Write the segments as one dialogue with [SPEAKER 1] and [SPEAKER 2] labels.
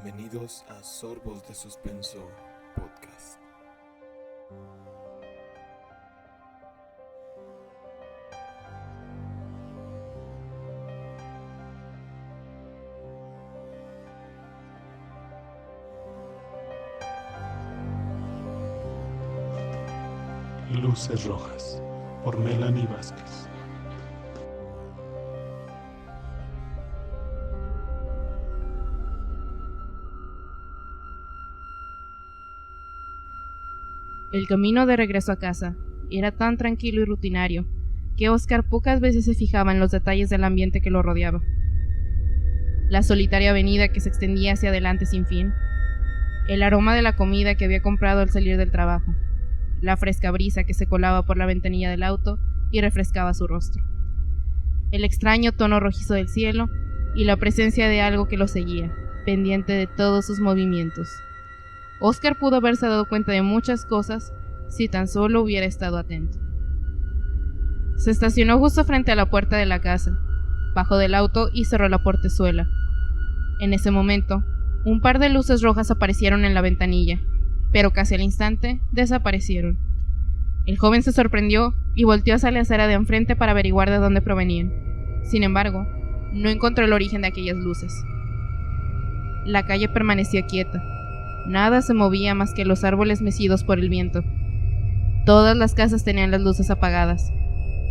[SPEAKER 1] Bienvenidos a Sorbos de Suspenso Podcast.
[SPEAKER 2] Luces Rojas, por Melanie Vázquez.
[SPEAKER 3] El camino de regreso a casa era tan tranquilo y rutinario que Oscar pocas veces se fijaba en los detalles del ambiente que lo rodeaba. La solitaria avenida que se extendía hacia adelante sin fin, el aroma de la comida que había comprado al salir del trabajo, la fresca brisa que se colaba por la ventanilla del auto y refrescaba su rostro, el extraño tono rojizo del cielo y la presencia de algo que lo seguía, pendiente de todos sus movimientos. Oscar pudo haberse dado cuenta de muchas cosas si tan solo hubiera estado atento. Se estacionó justo frente a la puerta de la casa, bajó del auto y cerró la portezuela. En ese momento, un par de luces rojas aparecieron en la ventanilla, pero casi al instante desaparecieron. El joven se sorprendió y volteó hacia la acera de enfrente para averiguar de dónde provenían. Sin embargo, no encontró el origen de aquellas luces. La calle permanecía quieta. Nada se movía más que los árboles mecidos por el viento. Todas las casas tenían las luces apagadas.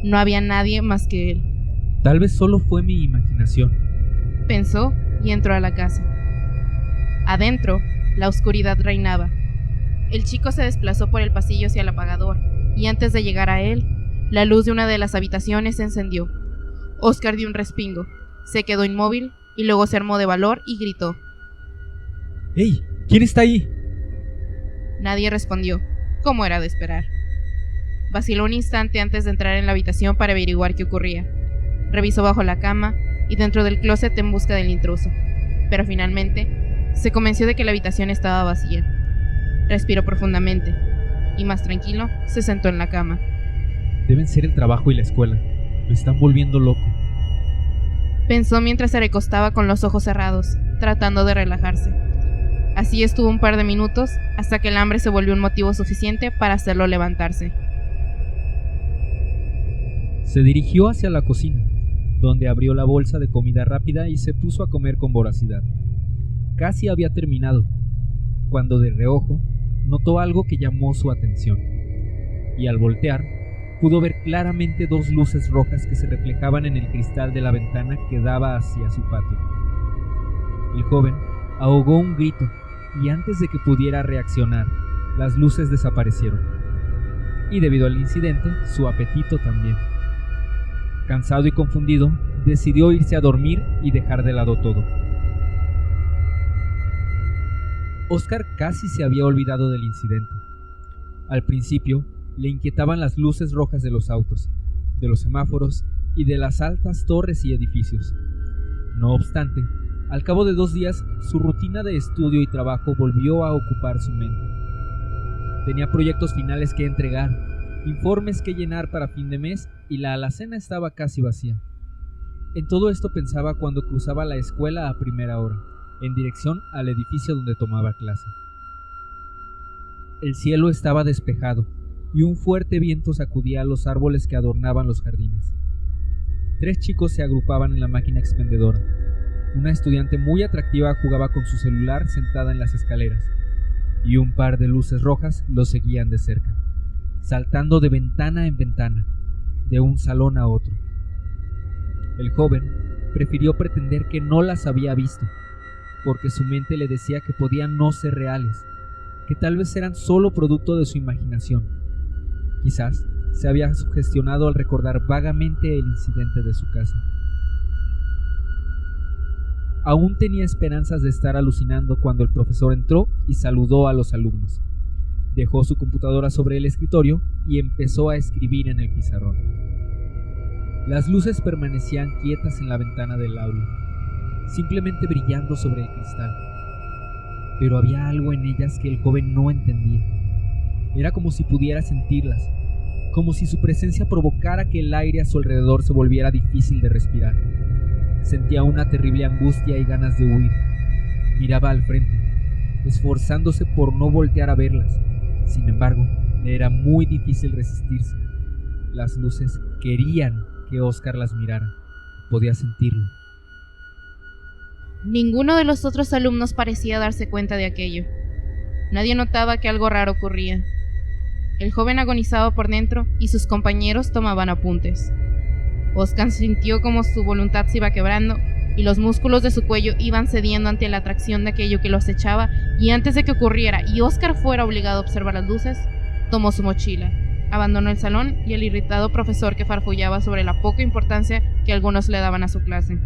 [SPEAKER 3] No había nadie más que él.
[SPEAKER 4] Tal vez solo fue mi imaginación,
[SPEAKER 3] Pensó y entró a la casa. Adentro, la oscuridad reinaba. El chico se desplazó por el pasillo hacia el apagador, y antes de llegar a él, la luz de una de las habitaciones se encendió. Oscar dio un respingo, se quedó inmóvil y luego se armó de valor y gritó.
[SPEAKER 4] ¡Hey! ¿Quién está ahí?
[SPEAKER 3] Nadie respondió, como era de esperar. Vaciló un instante antes de entrar en la habitación para averiguar qué ocurría. Revisó bajo la cama y dentro del closet en busca del intruso, pero finalmente se convenció de que la habitación estaba vacía. Respiró profundamente y, más tranquilo, se sentó en la cama.
[SPEAKER 4] Deben ser el trabajo y la escuela. Lo están volviendo loco.
[SPEAKER 3] Pensó mientras se recostaba con los ojos cerrados, tratando de relajarse. Así estuvo un par de minutos hasta que el hambre se volvió un motivo suficiente para hacerlo levantarse.
[SPEAKER 4] Se dirigió hacia la cocina, donde abrió la bolsa de comida rápida y se puso a comer con voracidad. Casi había terminado, cuando de reojo notó algo que llamó su atención, y al voltear pudo ver claramente dos luces rojas que se reflejaban en el cristal de la ventana que daba hacia su patio. El joven ahogó un grito y antes de que pudiera reaccionar, las luces desaparecieron. Y debido al incidente, su apetito también. Cansado y confundido, decidió irse a dormir y dejar de lado todo. Oscar casi se había olvidado del incidente. Al principio, le inquietaban las luces rojas de los autos, de los semáforos y de las altas torres y edificios. No obstante, al cabo de 2 días, su rutina de estudio y trabajo volvió a ocupar su mente. Tenía proyectos finales que entregar, informes que llenar para fin de mes y la alacena estaba casi vacía. En todo esto pensaba cuando cruzaba la escuela a primera hora, en dirección al edificio donde tomaba clase. El cielo estaba despejado y un fuerte viento sacudía los árboles que adornaban los jardines. 3 chicos se agrupaban en la máquina expendedora. Una estudiante muy atractiva jugaba con su celular sentada en las escaleras, y un par de luces rojas lo seguían de cerca, saltando de ventana en ventana, de un salón a otro. El joven prefirió pretender que no las había visto, porque su mente le decía que podían no ser reales, que tal vez eran solo producto de su imaginación. Quizás se había sugestionado al recordar vagamente el incidente de su casa. Aún tenía esperanzas de estar alucinando cuando el profesor entró y saludó a los alumnos. Dejó su computadora sobre el escritorio y empezó a escribir en el pizarrón. Las luces permanecían quietas en la ventana del aula, simplemente brillando sobre el cristal. Pero había algo en ellas que el joven no entendía. Era como si pudiera sentirlas, como si su presencia provocara que el aire a su alrededor se volviera difícil de respirar. Sentía una terrible angustia y ganas de huir, miraba al frente, esforzándose por no voltear a verlas. Sin embargo, le era muy difícil resistirse. Las luces querían que Oscar las mirara. Podía sentirlo.
[SPEAKER 3] Ninguno de los otros alumnos parecía darse cuenta de aquello. Nadie notaba que algo raro ocurría. El joven agonizaba por dentro y sus compañeros tomaban apuntes. Oscar sintió como su voluntad se iba quebrando y los músculos de su cuello iban cediendo ante la atracción de aquello que lo acechaba, y antes de que ocurriera y Oscar fuera obligado a observar las luces, tomó su mochila, abandonó el salón y el irritado profesor que farfullaba sobre la poca importancia que algunos le daban a su clase.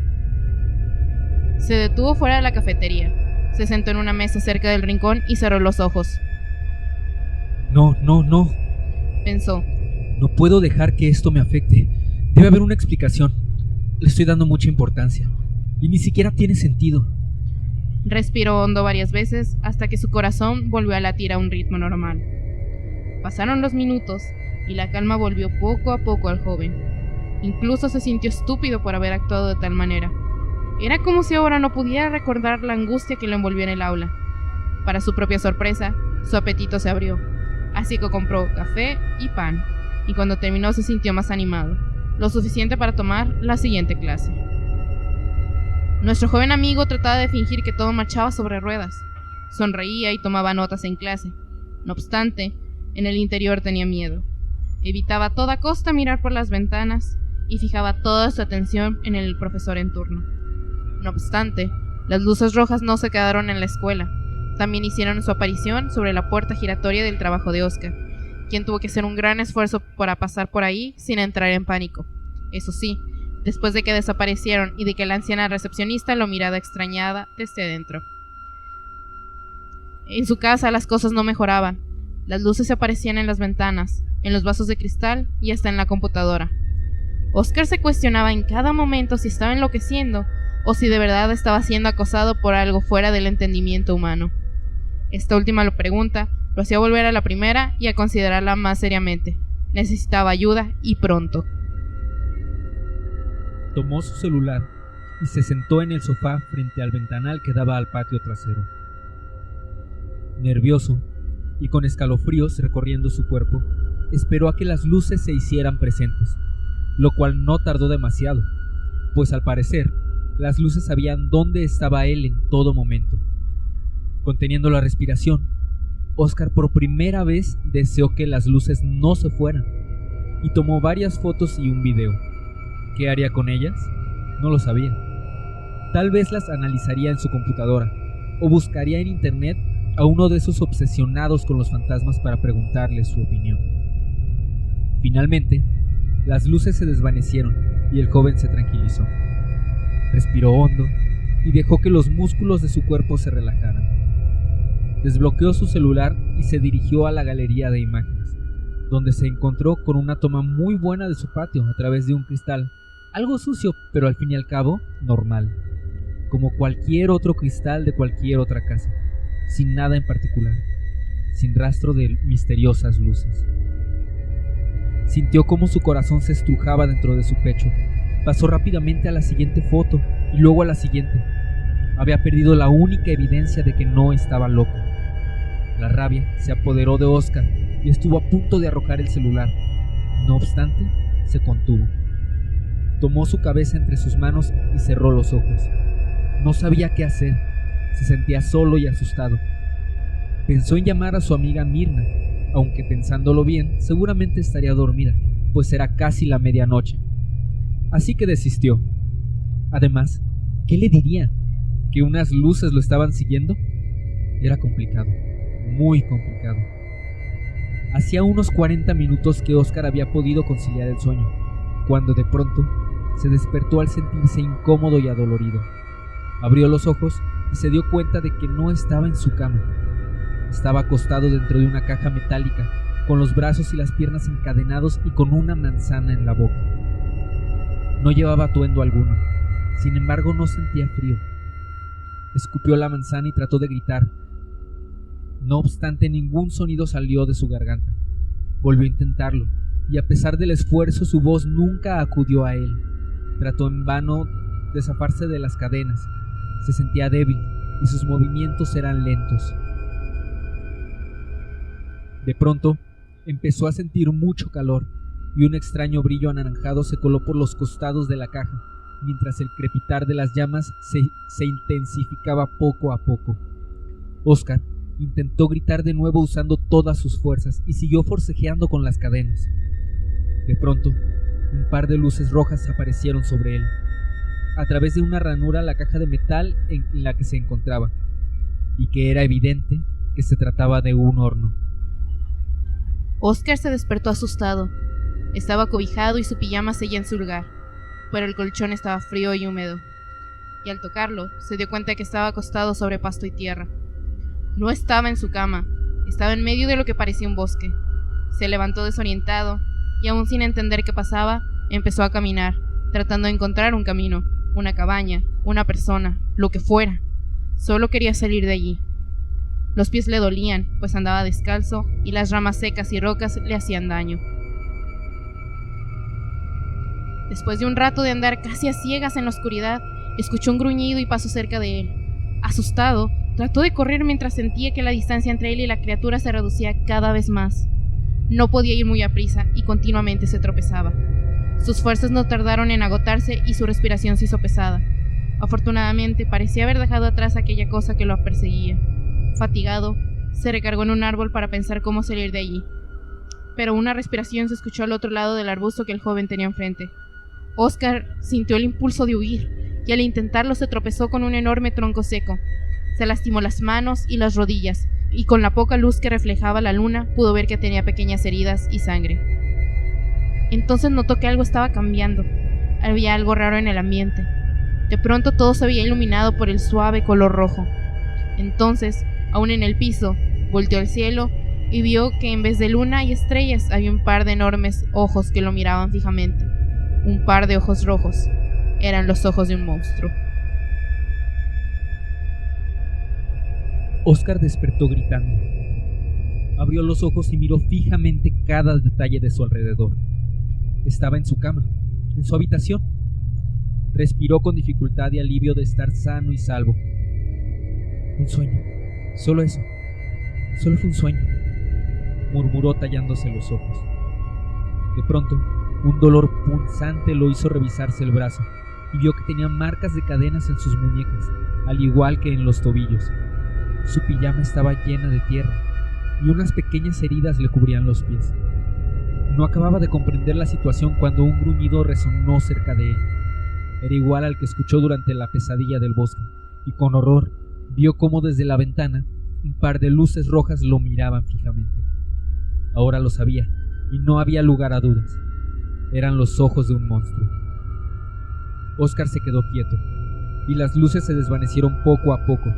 [SPEAKER 3] Se detuvo fuera de la cafetería, se sentó en una mesa cerca del rincón y cerró los ojos.
[SPEAKER 4] No,
[SPEAKER 3] Pensó.
[SPEAKER 4] no puedo dejar que esto me afecte. Debe haber una explicación. Le estoy dando mucha importancia y ni siquiera tiene sentido.
[SPEAKER 3] Respiró hondo varias veces hasta que su corazón volvió a latir a un ritmo normal. Pasaron los minutos y la calma volvió poco a poco al joven. Incluso se sintió estúpido por haber actuado de tal manera. Era como si ahora no pudiera recordar la angustia que lo envolvió en el aula. Para su propia sorpresa, su apetito se abrió, así que compró café y pan, y cuando terminó se sintió más animado, lo suficiente para tomar la siguiente clase. Nuestro joven amigo trataba de fingir que todo marchaba sobre ruedas. Sonreía y tomaba notas en clase. No obstante, en el interior tenía miedo. Evitaba a toda costa mirar por las ventanas y fijaba toda su atención en el profesor en turno. No obstante, las luces rojas no se quedaron en la escuela. También hicieron su aparición sobre la puerta giratoria del trabajo de Oscar, quien tuvo que hacer un gran esfuerzo para pasar por ahí sin entrar en pánico. Eso sí, después de que desaparecieron y de que la anciana recepcionista lo miraba extrañada desde adentro. En su casa las cosas no mejoraban. Las luces se aparecían en las ventanas, en los vasos de cristal y hasta en la computadora. Oscar se cuestionaba en cada momento si estaba enloqueciendo o si de verdad estaba siendo acosado por algo fuera del entendimiento humano. Esta última pregunta lo hacía volver a la primera y a considerarla más seriamente. Necesitaba ayuda y pronto.
[SPEAKER 4] Tomó su celular y se sentó en el sofá frente al ventanal que daba al patio trasero. Nervioso y con escalofríos recorriendo su cuerpo, esperó a que las luces se hicieran presentes, lo cual no tardó demasiado, pues al parecer las luces sabían dónde estaba él en todo momento. Conteniendo la respiración, Oscar por primera vez deseó que las luces no se fueran y tomó varias fotos y un video. ¿Qué haría con ellas? No lo sabía. Tal vez las analizaría en su computadora o buscaría en internet a uno de esos obsesionados con los fantasmas para preguntarle su opinión. Finalmente, las luces se desvanecieron y el joven se tranquilizó. Respiró hondo y dejó que los músculos de su cuerpo se relajaran. Desbloqueó su celular y se dirigió a la galería de imágenes, donde se encontró con una toma muy buena de su patio a través de un cristal, algo sucio, pero al fin y al cabo normal, como cualquier otro cristal de cualquier otra casa, sin nada en particular, sin rastro de misteriosas luces. Sintió cómo su corazón se estrujaba dentro de su pecho. Pasó rápidamente a la siguiente foto y luego a la siguiente. Había perdido la única evidencia de que no estaba loco. La rabia se apoderó de Oscar y estuvo a punto de arrojar el celular. No obstante, se contuvo. Tomó su cabeza entre sus manos y cerró los ojos. No sabía qué hacer. Se sentía solo y asustado. Pensó en llamar a su amiga Mirna, aunque pensándolo bien, seguramente estaría dormida, pues era casi la medianoche. Así que desistió. Además, ¿qué le diría? ¿Que unas luces lo estaban siguiendo? Era complicado, muy complicado. Hacía unos 40 minutos que Oscar había podido conciliar el sueño, cuando de pronto se despertó al sentirse incómodo y adolorido. Abrió los ojos y se dio cuenta de que no estaba en su cama. Estaba acostado dentro de una caja metálica, con los brazos y las piernas encadenados y con una manzana en la boca. No llevaba atuendo alguno, sin embargo no sentía frío. Escupió la manzana y trató de gritar. No obstante, ningún sonido salió de su garganta. Volvió a intentarlo, y a pesar del esfuerzo su voz nunca acudió a él. Trató en vano de zafarse de las cadenas. Se sentía débil, y sus movimientos eran lentos. De pronto, empezó a sentir mucho calor y un extraño brillo anaranjado se coló por los costados de la caja, mientras el crepitar de las llamas se intensificaba poco a poco. Oscar intentó gritar de nuevo usando todas sus fuerzas y siguió forcejeando con las cadenas. De pronto, un par de luces rojas aparecieron sobre él, a través de una ranura la caja de metal en la que se encontraba, y que era evidente que se trataba de un horno.
[SPEAKER 3] Oscar se despertó asustado. Estaba cobijado y su pijama seguía en su lugar, pero el colchón estaba frío y húmedo, y al tocarlo se dio cuenta que estaba acostado sobre pasto y tierra. No estaba en su cama, estaba en medio de lo que parecía un bosque. Se levantó desorientado y, aún sin entender qué pasaba, empezó a caminar, tratando de encontrar un camino, una cabaña, una persona, lo que fuera. Solo quería salir de allí. Los pies le dolían, pues andaba descalzo y las ramas secas y rocas le hacían daño. Después de un rato de andar casi a ciegas en la oscuridad, escuchó un gruñido y pasó cerca de él. Asustado, trató de correr mientras sentía que la distancia entre él y la criatura se reducía cada vez más. No podía ir muy aprisa y continuamente se tropezaba. Sus fuerzas no tardaron en agotarse y su respiración se hizo pesada. Afortunadamente, parecía haber dejado atrás aquella cosa que lo perseguía. Fatigado, se recargó en un árbol para pensar cómo salir de allí. Pero una respiración se escuchó al otro lado del arbusto que el joven tenía enfrente. Oscar sintió el impulso de huir, y al intentarlo se tropezó con un enorme tronco seco. Se lastimó las manos y las rodillas, y con la poca luz que reflejaba la luna pudo ver que tenía pequeñas heridas y sangre. Entonces notó que algo estaba cambiando. Había algo raro en el ambiente. De pronto todo se había iluminado por el suave color rojo. Entonces, aún en el piso, volteó al cielo y vio que en vez de luna y estrellas había un par de enormes ojos que lo miraban fijamente. Un par de ojos rojos. Eran los ojos de un monstruo.
[SPEAKER 4] Oscar despertó gritando. Abrió los ojos y miró fijamente cada detalle de su alrededor. Estaba en su cama, en su habitación. Respiró con dificultad y alivio de estar sano y salvo. Un sueño, solo eso. Solo fue un sueño, murmuró tallándose los ojos. De pronto, un dolor punzante lo hizo revisarse el brazo y vio que tenía marcas de cadenas en sus muñecas, al igual que en los tobillos. Su pijama estaba llena de tierra y unas pequeñas heridas le cubrían los pies. No acababa de comprender la situación cuando un gruñido resonó cerca de él. Era igual al que escuchó durante la pesadilla del bosque, y con horror vio cómo desde la ventana un par de luces rojas lo miraban fijamente. Ahora lo sabía, y no había lugar a dudas. Eran los ojos de un monstruo. Oscar se quedó quieto, y las luces se desvanecieron poco a poco.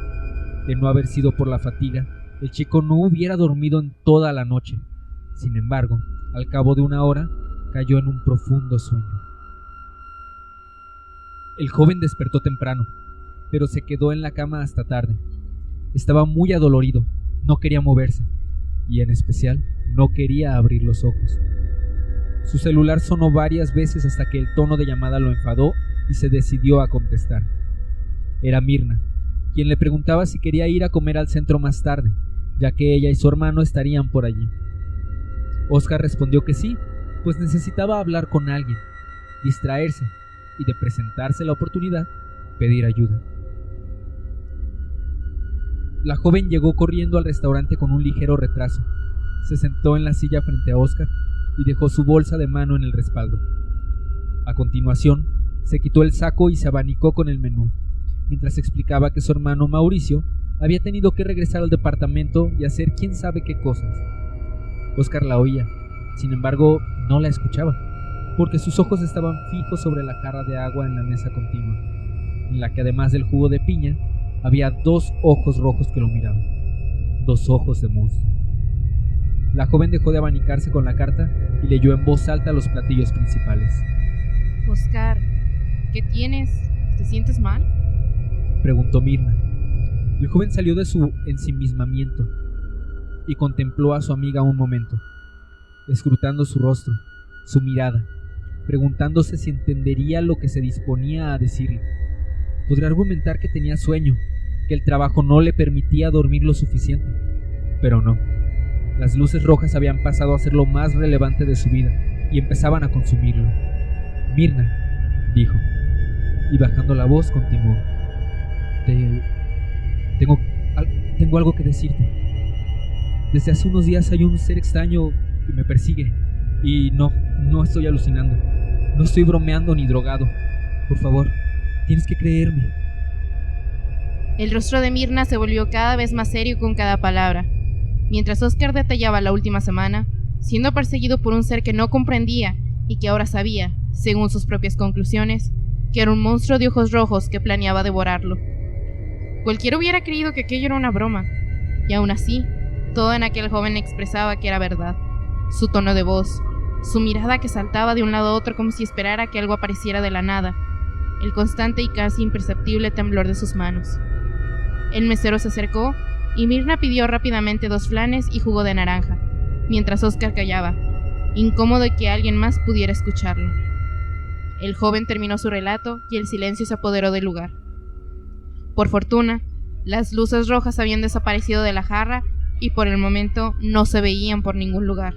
[SPEAKER 4] De no haber sido por la fatiga, el chico no hubiera dormido en toda la noche. Sin embargo, al cabo de una hora, cayó en un profundo sueño. El joven despertó temprano, pero se quedó en la cama hasta tarde. Estaba muy adolorido, no quería moverse, y en especial, no quería abrir los ojos. Su celular sonó varias veces hasta que el tono de llamada lo enfadó y se decidió a contestar. Era Mirna, quien le preguntaba si quería ir a comer al centro más tarde, ya que ella y su hermano estarían por allí. Oscar respondió que sí, pues necesitaba hablar con alguien, distraerse y, de presentarse la oportunidad, pedir ayuda. La joven llegó corriendo al restaurante con un ligero retraso. Se sentó en la silla frente a Oscar y dejó su bolsa de mano en el respaldo. A continuación, se quitó el saco y se abanicó con el menú, mientras explicaba que su hermano Mauricio había tenido que regresar al departamento y hacer quién sabe qué cosas. Oscar la oía, sin embargo, no la escuchaba, porque sus ojos estaban fijos sobre la jarra de agua en la mesa contigua, en la que además del jugo de piña, había 2 ojos rojos que lo miraban, 2 ojos de monstruo. La joven dejó de abanicarse con la carta y leyó en voz alta los platillos principales.
[SPEAKER 3] Oscar, ¿qué tienes? ¿Te sientes mal?
[SPEAKER 4] Preguntó Mirna. El joven salió de su ensimismamiento y contempló a su amiga un momento, escrutando su rostro, su mirada, preguntándose si entendería lo que se disponía a decirle. Podría argumentar que tenía sueño, que el trabajo no le permitía dormir lo suficiente. Pero no, las luces rojas habían pasado a ser lo más relevante de su vida y empezaban a consumirlo. Mirna, dijo, y bajando la voz continuó. Tengo algo que decirte. Desde hace unos días hay un ser extraño que me persigue. Y no estoy alucinando. No estoy bromeando ni drogado. Por favor, tienes que creerme.
[SPEAKER 3] El rostro de Mirna se volvió cada vez más serio con cada palabra. Mientras Oscar detallaba la última semana, siendo perseguido por un ser que no comprendía y que ahora sabía, según sus propias conclusiones, que era un monstruo de ojos rojos que planeaba devorarlo. Cualquiera hubiera creído que aquello era una broma, y aún así, todo en aquel joven expresaba que era verdad. Su tono de voz, su mirada que saltaba de un lado a otro como si esperara que algo apareciera de la nada, el constante y casi imperceptible temblor de sus manos. El mesero se acercó y Mirna pidió rápidamente 2 flanes y jugo de naranja, mientras Oscar callaba, incómodo de que alguien más pudiera escucharlo. El joven terminó su relato y el silencio se apoderó del lugar. Por fortuna, las luces rojas habían desaparecido de la jarra y por el momento no se veían por ningún lugar.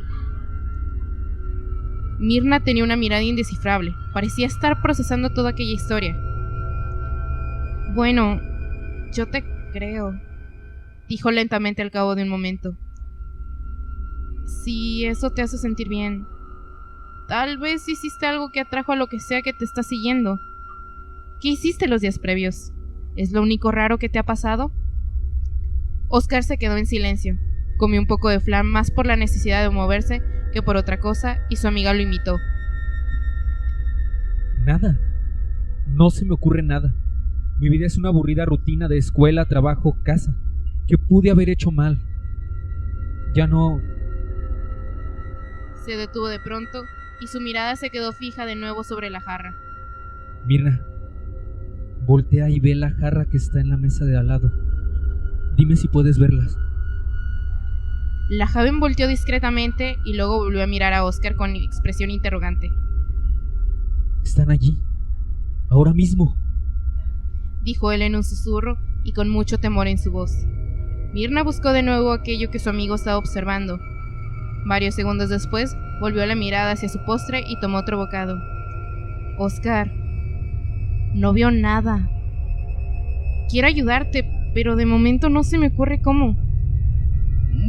[SPEAKER 3] Mirna tenía una mirada indescifrable, parecía estar procesando toda aquella historia. Bueno, yo te creo, dijo lentamente al cabo de un momento. Si eso te hace sentir bien, tal vez hiciste algo que atrajo a lo que sea que te está siguiendo. ¿Qué hiciste los días previos? ¿Es lo único raro que te ha pasado? Oscar se quedó en silencio. Comió un poco de flan más por la necesidad de moverse que por otra cosa, y su amiga lo invitó.
[SPEAKER 4] Nada. No se me ocurre nada. Mi vida es una aburrida rutina de escuela, trabajo, casa. ¿Qué pude haber hecho mal? Ya no...
[SPEAKER 3] Se detuvo de pronto y su mirada se quedó fija de nuevo sobre la jarra.
[SPEAKER 4] Mirna, voltea y ve la jarra que está en la mesa de al lado. Dime si puedes verlas.
[SPEAKER 3] La joven volteó discretamente y luego volvió a mirar a Oscar con expresión interrogante.
[SPEAKER 4] Están allí, ahora mismo,
[SPEAKER 3] dijo él en un susurro y con mucho temor en su voz. Mirna buscó de nuevo aquello que su amigo estaba observando. Varios segundos después, volvió la mirada hacia su postre y tomó otro bocado. Oscar, no veo nada. Quiero ayudarte, pero de momento no se me ocurre cómo.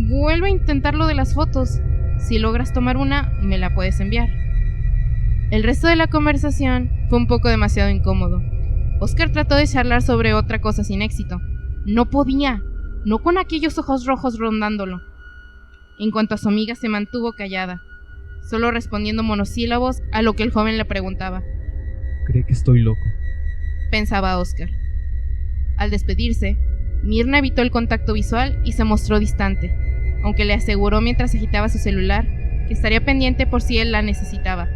[SPEAKER 3] Vuelvo a intentar lo de las fotos. Si logras tomar una, me la puedes enviar. El resto de la conversación fue un poco demasiado incómodo. Oscar trató de charlar sobre otra cosa sin éxito. No podía, no con aquellos ojos rojos rondándolo. En cuanto a su amiga, se mantuvo callada, solo respondiendo monosílabos a lo que el joven le preguntaba.
[SPEAKER 4] Cree que estoy loco,
[SPEAKER 3] pensaba Oscar. Al despedirse, Mirna evitó el contacto visual y se mostró distante, aunque le aseguró mientras agitaba su celular que estaría pendiente por si él la necesitaba.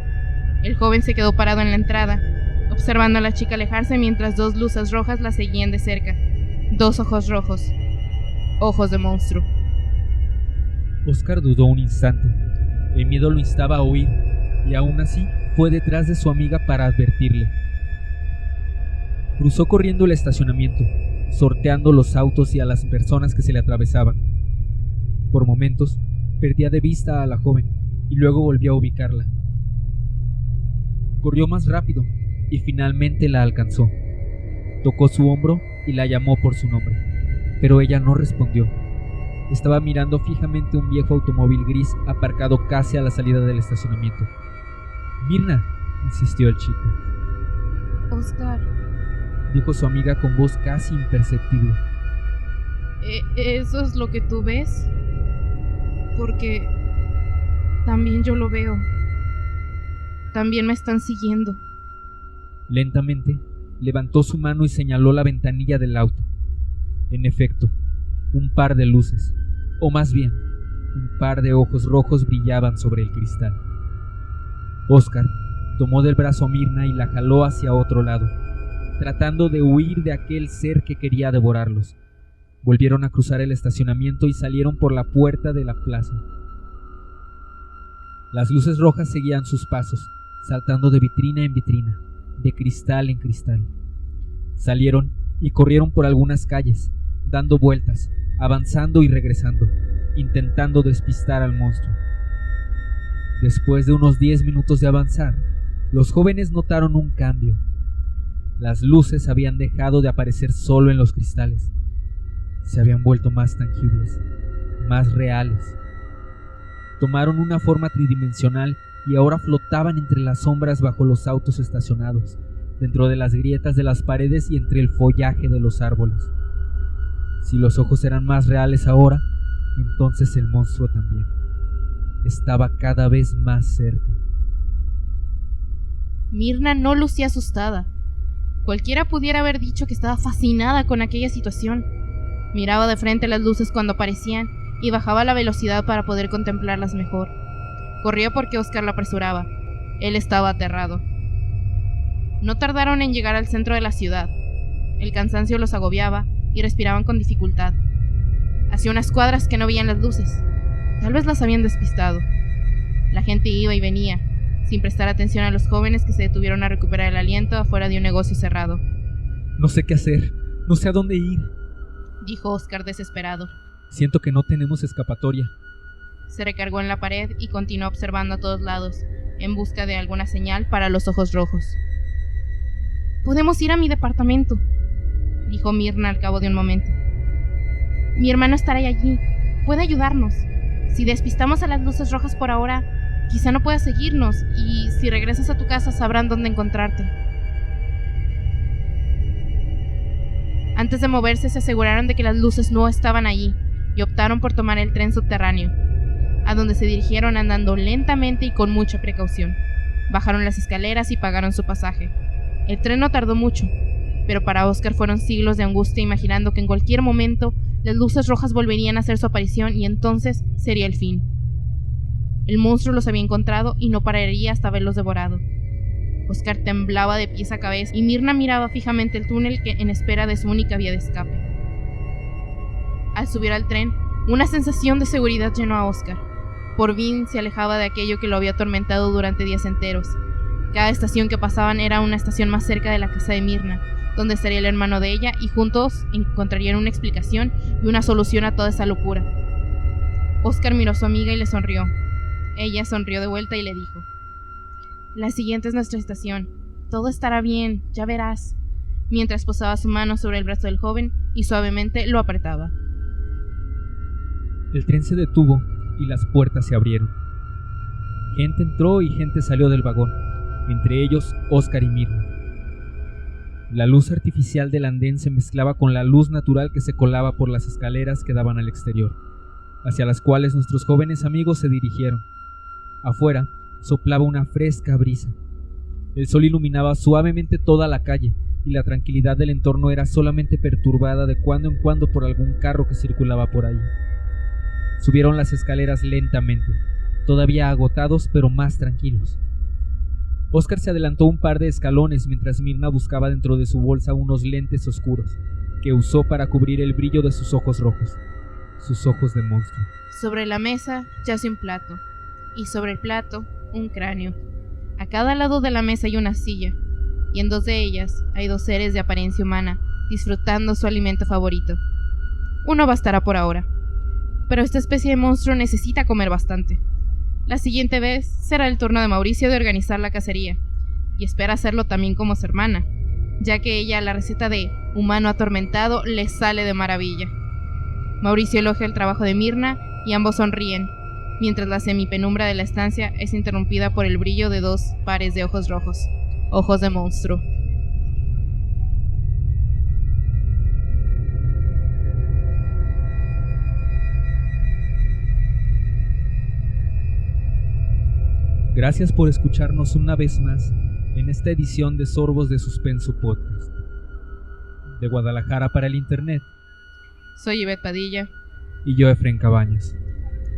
[SPEAKER 3] El joven se quedó parado en la entrada, observando a la chica alejarse mientras 2 luces rojas la seguían de cerca. 2 ojos rojos, ojos de monstruo.
[SPEAKER 4] Oscar dudó un instante. El miedo lo instaba a huir, y aún así fue detrás de su amiga para advertirle. Cruzó corriendo el estacionamiento, sorteando los autos y a las personas que se le atravesaban. Por momentos, perdía de vista a la joven, y luego volvió a ubicarla. Corrió más rápido, y finalmente la alcanzó. Tocó su hombro y la llamó por su nombre, pero ella no respondió. Estaba mirando fijamente un viejo automóvil gris aparcado casi a la salida del estacionamiento. «Mirna», insistió el chico.
[SPEAKER 3] «Oscar»,
[SPEAKER 4] dijo su amiga con voz casi imperceptible.
[SPEAKER 3] ¿Eso es lo que tú ves? Porque también yo lo veo. También me están siguiendo».
[SPEAKER 4] Lentamente, levantó su mano y señaló la ventanilla del auto. En efecto, un par de luces, o más bien, un par de ojos rojos brillaban sobre el cristal. Oscar tomó del brazo a Mirna y la jaló hacia otro lado, tratando de huir de aquel ser que quería devorarlos. Volvieron a cruzar el estacionamiento y salieron por la puerta de la plaza. Las luces rojas seguían sus pasos, saltando de vitrina en vitrina, de cristal en cristal. Salieron y corrieron por algunas calles, dando vueltas, avanzando y regresando, intentando despistar al monstruo. Después de unos 10 minutos de avanzar, los jóvenes notaron un cambio. Las luces habían dejado de aparecer solo en los cristales. Se habían vuelto más tangibles, más reales. Tomaron una forma tridimensional y ahora flotaban entre las sombras bajo los autos estacionados, dentro de las grietas de las paredes y entre el follaje de los árboles. Si los ojos eran más reales ahora, entonces el monstruo también. Estaba cada vez más cerca.
[SPEAKER 3] Myrna no lucía asustada. Cualquiera pudiera haber dicho que estaba fascinada con aquella situación. Miraba de frente las luces cuando aparecían y bajaba la velocidad para poder contemplarlas mejor. Corría porque Oscar la apresuraba. Él estaba aterrado. No tardaron en llegar al centro de la ciudad. El cansancio los agobiaba y respiraban con dificultad. Hacía unas cuadras que no veían las luces. Tal vez las habían despistado. La gente iba y venía, sin prestar atención a los jóvenes que se detuvieron a recuperar el aliento afuera de un negocio cerrado.
[SPEAKER 4] No sé qué hacer, no sé a dónde ir,
[SPEAKER 3] dijo Oscar desesperado.
[SPEAKER 4] Siento que no tenemos escapatoria.
[SPEAKER 3] Se recargó en la pared y continuó observando a todos lados, en busca de alguna señal para los ojos rojos. Podemos ir a mi departamento, dijo Myrna al cabo de un momento. Mi hermano estará allí, puede ayudarnos. Si despistamos a las luces rojas por ahora, quizá no pueda seguirnos, y si regresas a tu casa sabrán dónde encontrarte. Antes de moverse se aseguraron de que las luces no estaban allí, y optaron por tomar el tren subterráneo, a donde se dirigieron andando lentamente y con mucha precaución. Bajaron las escaleras y pagaron su pasaje. El tren no tardó mucho, pero para Oscar fueron siglos de angustia imaginando que en cualquier momento las luces rojas volverían a hacer su aparición y entonces sería el fin. El monstruo los había encontrado y no pararía hasta haberlos devorado. Oscar temblaba de pies a cabeza y Myrna miraba fijamente el túnel en espera de su única vía de escape. Al subir al tren, una sensación de seguridad llenó a Oscar. Por fin se alejaba de aquello que lo había atormentado durante días enteros. Cada estación que pasaban era una estación más cerca de la casa de Myrna, donde estaría el hermano de ella, y juntos encontrarían una explicación y una solución a toda esa locura. Oscar miró a su amiga y le sonrió. Ella sonrió de vuelta y le dijo: La siguiente es nuestra estación. Todo estará bien, ya verás, mientras posaba su mano sobre el brazo del joven y suavemente lo apretaba.
[SPEAKER 4] El tren se detuvo y las puertas se abrieron. Gente entró y gente salió del vagón, entre ellos Oscar y Myrna. La luz artificial del andén se mezclaba con la luz natural que se colaba por las escaleras que daban al exterior, hacia las cuales nuestros jóvenes amigos se dirigieron. Afuera soplaba una fresca brisa. El sol iluminaba suavemente toda la calle y la tranquilidad del entorno era solamente perturbada de cuando en cuando por algún carro que circulaba por ahí. Subieron las escaleras lentamente, todavía agotados pero más tranquilos. Oscar se adelantó un par de escalones mientras Myrna buscaba dentro de su bolsa unos lentes oscuros que usó para cubrir el brillo de sus ojos rojos, sus ojos de monstruo.
[SPEAKER 3] Sobre la mesa yace un plato, y sobre el plato un cráneo. A cada lado de la mesa hay una silla, y en dos de ellas hay dos seres de apariencia humana, disfrutando su alimento favorito. Uno bastará por ahora, pero esta especie de monstruo necesita comer bastante. La siguiente vez será el turno de Mauricio de organizar la cacería, y espera hacerlo también como su hermana, ya que ella la receta de humano atormentado le sale de maravilla. Mauricio elogia el trabajo de Myrna y ambos sonríen, mientras la semipenumbra de la estancia es interrumpida por el brillo de dos pares de ojos rojos, ojos de monstruo.
[SPEAKER 4] Gracias por escucharnos una vez más en esta edición de Sorbos de Suspenso Podcast. De Guadalajara para el Internet.
[SPEAKER 3] Soy Ivette Padilla.
[SPEAKER 4] Y yo, Efren Cabañas.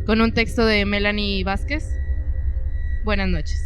[SPEAKER 3] Con un texto de Melanie Vázquez. Buenas noches.